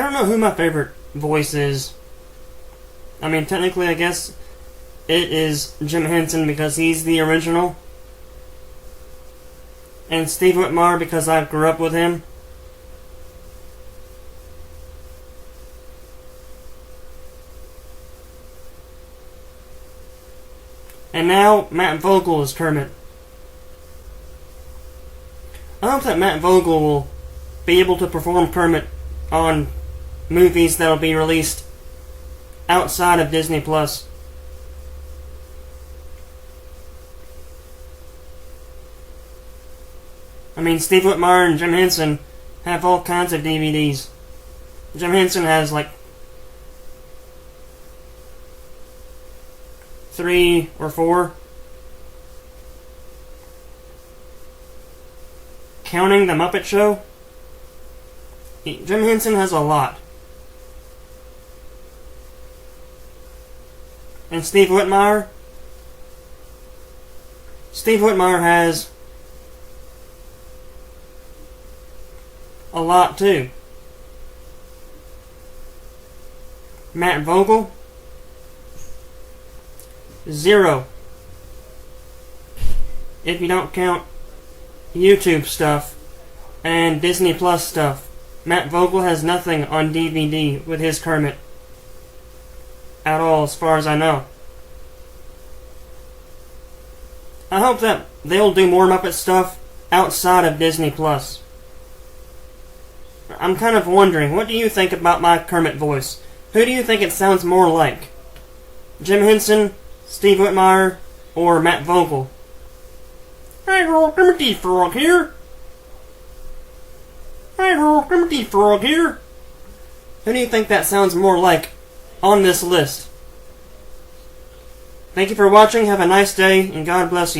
don't know who my favorite voice is. I mean, technically, I guess it is Jim Henson because he's the original. And Steve Whitmire because I grew up with him. And now, Matt Vogel is Kermit. I hope that Matt Vogel will be able to perform Kermit on movies that will be released outside of Disney+. I mean, Steve Whitmire and Jim Henson have all kinds of DVDs. Jim Henson has like 3 or 4. Counting the Muppet Show, Jim Henson has a lot. And Steve Whitmire has a lot too. Matt Vogel, 0. If you don't count YouTube stuff and Disney Plus stuff. Matt Vogel has nothing on DVD with his Kermit at all, as far as I know. I hope that they'll do more Muppet stuff outside of Disney Plus. I'm kind of wondering, what do you think about my Kermit voice? Who do you think it sounds more like? Jim Henson, Steve Whitmire, or Matt Vogel? Hey, Kermit the Frog here. Hey, Kermit the Frog here. Who do you think that sounds more like on this list? Thank you for watching, have a nice day, and God bless you.